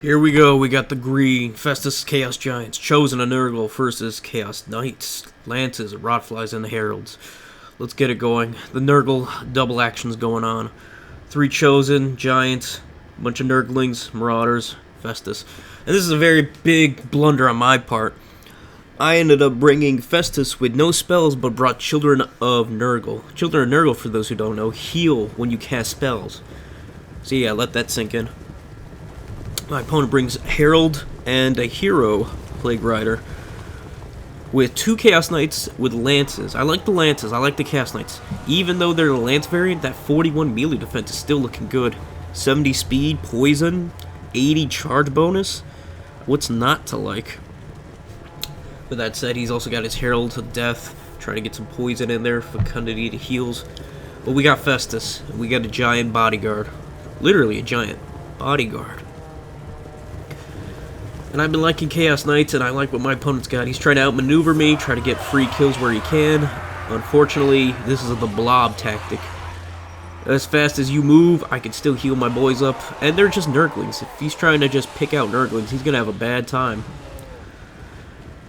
Here we go, we got the green, Festus Chaos Giants, Chosen a Nurgle versus Chaos Knights, Lances, Rotflies, and the Heralds. Let's get it going. The Nurgle double action's going on. 3 Chosen, Giants, a bunch of Nurglings, Marauders, Festus. And this is a very big blunder on my part. I ended up bringing Festus with no spells, but brought Children of Nurgle. Children of Nurgle, for those who don't know, heal when you cast spells. So yeah, let that sink in. My opponent brings Herald and a Hero Plague Rider with 2 Chaos Knights with Lances. I like the Lances, I like the Chaos Knights. Even though they're the Lance variant, that 41 melee defense is still looking good. 70 speed, poison, 80 charge bonus. What's not to like? With that said, he's also got his Herald to Death, trying to get some poison in there, fecundity to heals. But we got Festus, we got a giant bodyguard. Literally a giant bodyguard. And I've been liking Chaos Knights, and I like what my opponent's got. He's trying to outmaneuver me, try to get free kills where he can. Unfortunately, this is the blob tactic. As fast as you move, I can still heal my boys up. And they're just Nurglings. If he's trying to just pick out Nurglings, he's going to have a bad time.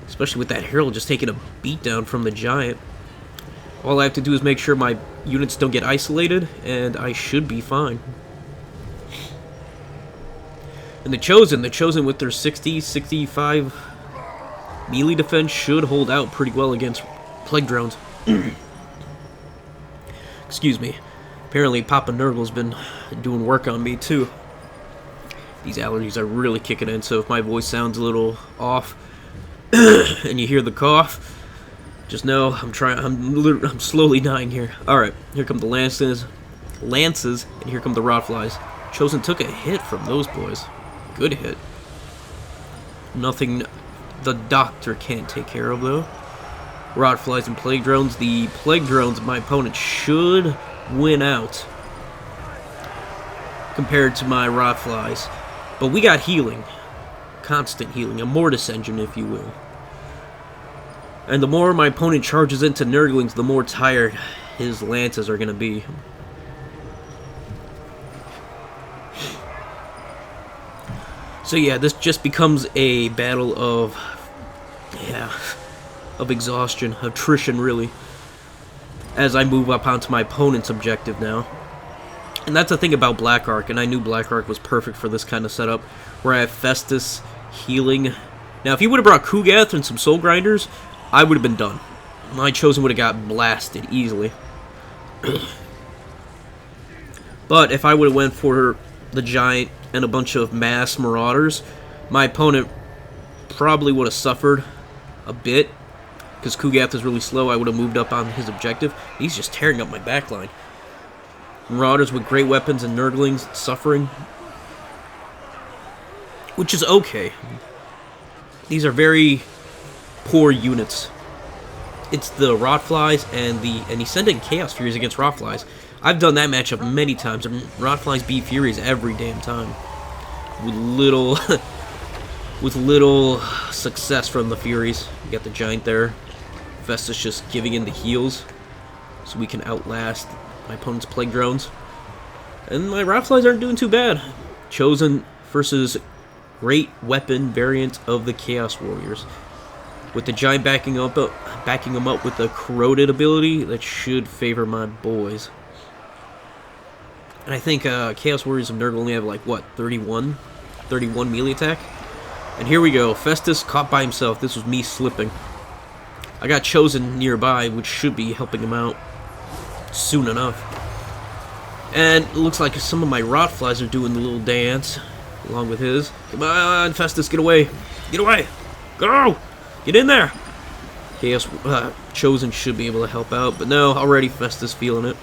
Especially with that Herald just taking a beatdown from the Giant. All I have to do is make sure my units don't get isolated, and I should be fine. And the Chosen with their 60, 65 melee defense should hold out pretty well against Plague Drones. Excuse me. Apparently Papa Nurgle's been doing work on me too. These allergies are really kicking in, so if my voice sounds a little off and you hear the cough, just know I'm slowly dying here. Alright, here come the Lances, and here come the Rotflies. Chosen took a hit from those boys. Good hit. Nothing the doctor can't take care of, though. Rotflies and Plague Drones. The Plague Drones, my opponent should win out compared to my Rotflies. But we got healing. Constant healing. A Mortis engine, if you will. And the more my opponent charges into Nurglings, the more tired his Lances are going to be. So yeah, this just becomes a battle of exhaustion, attrition really, as I move up onto my opponent's objective now. And that's the thing about Black Ark, and I knew Black Ark was perfect for this kind of setup, where I have Festus healing. Now if he would have brought Kugath and some Soul Grinders, I would have been done. My Chosen would have got blasted easily. But if I would have went for the Giant and a bunch of mass Marauders, my opponent probably would have suffered a bit, because Kugath is really slow. I would have moved up on his objective. He's just tearing up my backline. Marauders with great weapons and Nurglings suffering, which is okay. These are very poor units. It's the Rotflies and he's sending Chaos Furies against Rotflies. I've done that matchup many times, and Rotflies beat Furies every damn time. With little success from the Furies. You got the Giant there. Festus just giving in the heals, so we can outlast my opponent's Plague Drones. And my Rotflies aren't doing too bad. Chosen versus great weapon variant of the Chaos Warriors. With the Giant backing him up with the Corroded ability, that should favor my boys. And I think Chaos Warriors of Nurgle only have, like, what, 31 melee attack? And here we go. Festus caught by himself. This was me slipping. I got Chosen nearby, which should be helping him out soon enough. And it looks like some of my Rotflies are doing the little dance along with his. Come on, Festus, get away. Get away. Go! Get in there. Chaos Chosen should be able to help out, but no, already Festus feeling it.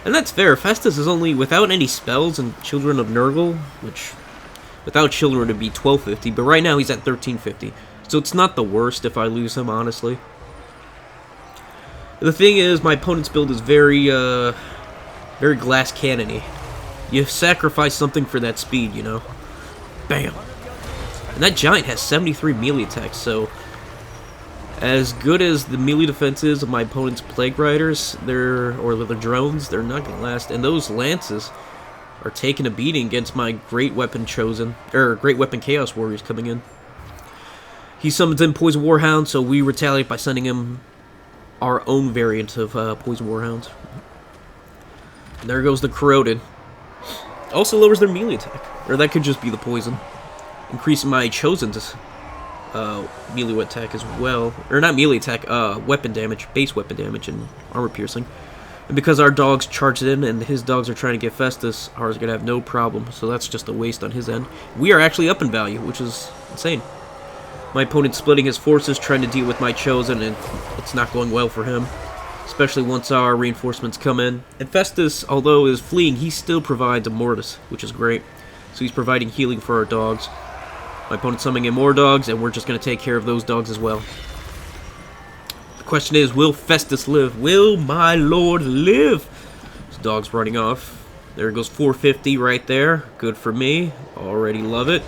And that's fair. Festus is only without any spells and Children of Nurgle, which without Children would be 1250, but right now he's at 1350. So it's not the worst if I lose him, honestly. The thing is, my opponent's build is very glass cannon-y. You sacrifice something for that speed, you know. Bam. And that Giant has 73 melee attacks, so as good as the melee defense is of my opponent's Plague Riders, or the drones, they're not going to last. And those Lances are taking a beating against my Great Weapon Great Weapon Chaos Warriors coming in. He summons in Poison Warhound, so we retaliate by sending him our own variant of Poison Warhound. And there goes the Corroded. Also lowers their melee attack, or that could just be the poison. Increasing my Chosen's melee attack as well, or not melee attack, weapon damage, base weapon damage, and armor piercing. And because our dogs charged in and his dogs are trying to get Festus, ours are going to have no problem, so that's just a waste on his end. We are actually up in value, which is insane. My opponent's splitting his forces, trying to deal with my Chosen, and it's not going well for him. Especially once our reinforcements come in. And Festus, although is fleeing, he still provides a Mortis, which is great. So he's providing healing for our dogs. My opponent's summoning in more dogs, and we're just going to take care of those dogs as well. The question is, will Festus live? Will my lord live? This dog's running off. There goes 450 right there. Good for me. Already love it.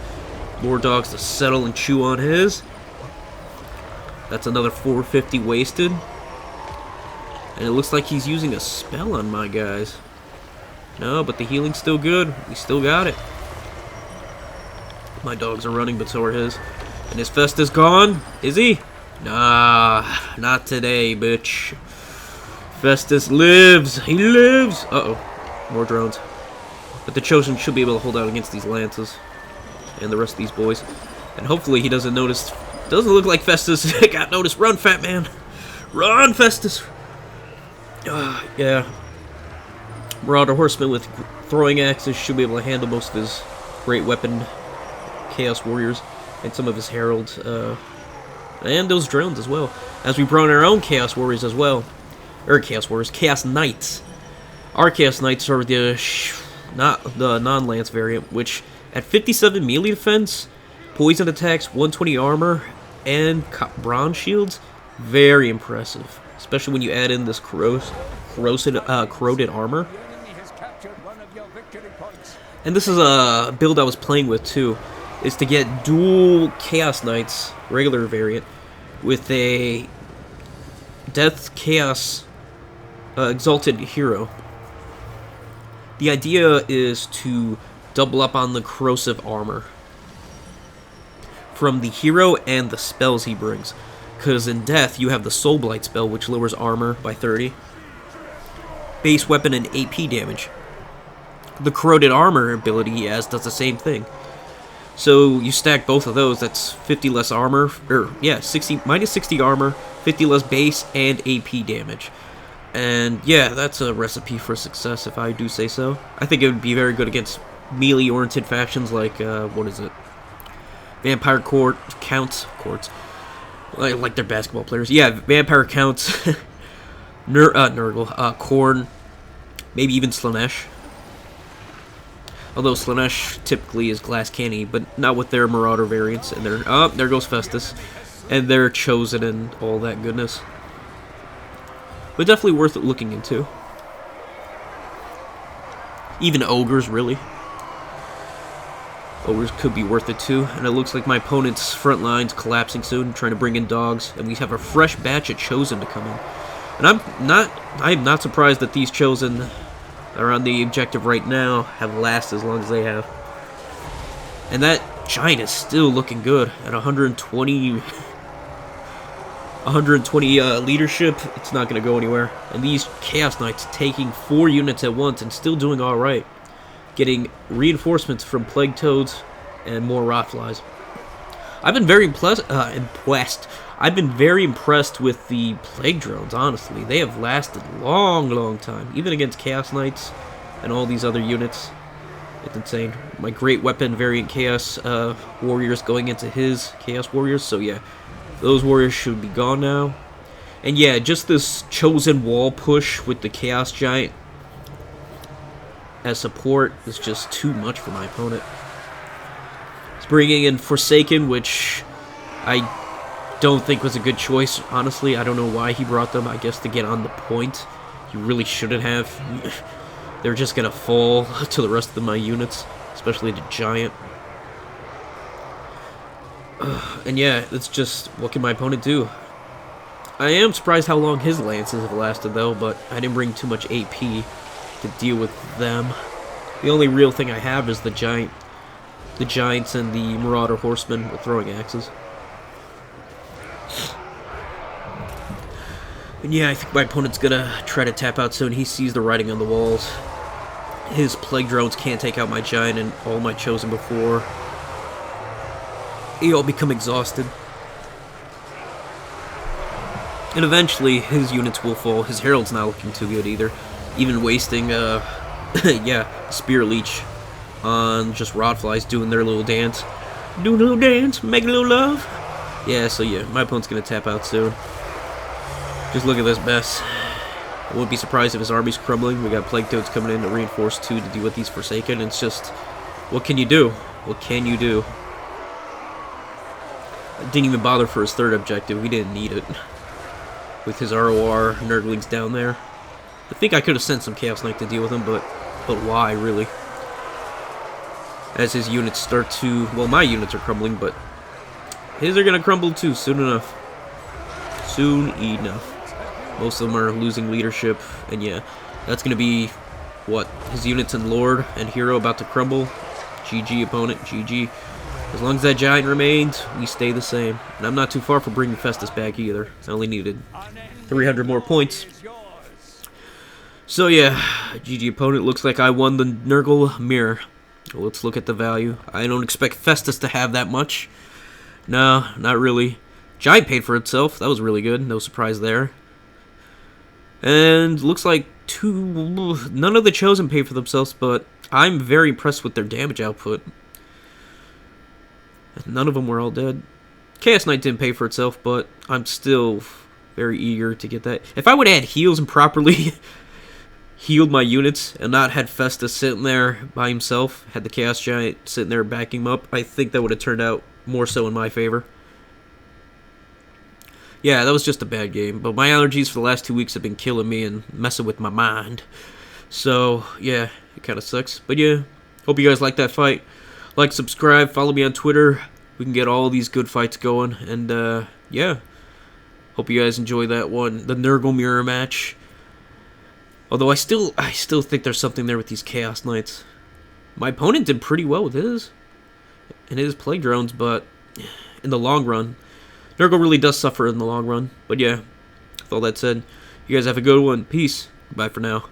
More dogs to settle and chew on his. That's another 450 wasted. And it looks like he's using a spell on my guys. No, but the healing's still good. We still got it. My dogs are running, but so are his. And his Festus gone? Is he? Nah, not today, bitch. Festus lives. He lives. Uh-oh. More drones. But the Chosen should be able to hold out against these lances. And the rest of these boys. And hopefully he doesn't notice. Doesn't look like Festus got noticed. Run, fat man. Run, Festus. Yeah. Marauder Horseman with throwing axes should be able to handle most of his Great Weapon Chaos Warriors and some of his Heralds. And those drones as well. As we brought in our own Chaos Warriors as well. Or Chaos Warriors. Chaos Knights. Our Chaos Knights are not the non-lance variant, which at 57 melee defense, poison attacks, 120 armor, and bronze shields, very impressive. Especially when you add in this corroded armor. And this is a build I was playing with too, is to get dual Chaos Knights, regular variant, with a Death Chaos Exalted Hero. The idea is to double up on the corrosive armor from the hero and the spells he brings. Because in Death, you have the Soul Blight spell, which lowers armor by 30. Base weapon and AP damage. The Corroded Armor ability he has does the same thing. So you stack both of those, that's 50 less armor, minus 60 armor, 50 less base, and AP damage. And yeah, that's a recipe for success if I do say so. I think it would be very good against melee-oriented factions like, Vampire Counts. Like they're basketball players. Yeah, Vampire Counts, Nurgle, Khorne, maybe even Slanesh. Although Slanesh typically is glass canny, but not with their Marauder variants. And there goes Festus. And they're Chosen and all that goodness. But definitely worth looking into. Even Ogres, really. Ogres could be worth it too. And it looks like my opponent's front line's collapsing soon, trying to bring in dogs. And we have a fresh batch of Chosen to come in. And I'm not surprised that these Chosen that are on the objective right now have lasted as long as they have. And that Giant is still looking good at 120 leadership. It's not going to go anywhere. And these Chaos Knights taking 4 units at once and still doing alright. Getting reinforcements from Plague Toads and more Rotflies. I've been very impressed. I've been very impressed with the Plague Drones, honestly. They have lasted long time. Even against Chaos Knights and all these other units. It's insane. My Great Weapon variant Chaos Warriors going into his Chaos Warriors. So yeah, those Warriors should be gone now. And yeah, just this Chosen wall push with the Chaos Giant as support is just too much for my opponent. He's bringing in Forsaken, which I don't think was a good choice, honestly. I don't know why he brought them. I guess to get on the point. He really shouldn't have. They're just going to fall to the rest of my units, especially the Giant. And yeah, it's just, what can my opponent do? I am surprised how long his lances have lasted, though, but I didn't bring too much AP to deal with them. The only real thing I have is the giants and the marauder horsemen with throwing axes. And yeah, I think my opponent's gonna try to tap out soon. He sees the writing on the walls. His plague drones can't take out my giant and all my chosen before. They all become exhausted. And eventually, his units will fall. His herald's not looking too good either. Even wasting, yeah, spear leech on just rotflies doing their little dance. Do a little dance, make a little love. Yeah, so yeah, my opponent's gonna tap out soon. Just look at this mess. I wouldn't be surprised if his army's crumbling. We got plague toads coming in to reinforce 2 to deal with these Forsaken. It's just, what can you do? What can you do? I didn't even bother for his 3rd objective. We didn't need it. With his ROR, Nurglings down there. I think I could have sent some Chaos Knight to deal with him, but why, really? As his units start to... Well, my units are crumbling, but his are going to crumble too, soon enough. Soon enough. Most of them are losing leadership, and yeah, that's going to be, what, his units and Lord and Hero about to crumble. GG, opponent, GG. As long as that giant remains, we stay the same. And I'm not too far from bringing Festus back either. I only needed 300 more points. So yeah, GG, opponent. Looks like I won the Nurgle mirror. Let's look at the value. I don't expect Festus to have that much. No, not really. Giant paid for itself. That was really good. No surprise there. And looks like none of the chosen paid for themselves, but I'm very impressed with their damage output. None of them were all dead. Chaos Knight didn't pay for itself, but I'm still very eager to get that. If I would add heals and properly healed my units and not had Festus sitting there by himself, had the Chaos Giant sitting there backing him up, I think that would have turned out more so in my favor. Yeah, that was just a bad game, but my allergies for the last 2 weeks have been killing me and messing with my mind. So, yeah, it kind of sucks. But yeah, hope you guys like that fight. Like, subscribe, follow me on Twitter. We can get all these good fights going. And, yeah. Hope you guys enjoy that one. The Nurgle mirror match. Although I still think there's something there with these Chaos Knights. My opponent did pretty well with his. And his plague drones, but in the long run, Nurgle really does suffer in the long run. But yeah, with all that said, you guys have a good one. Peace. Bye for now.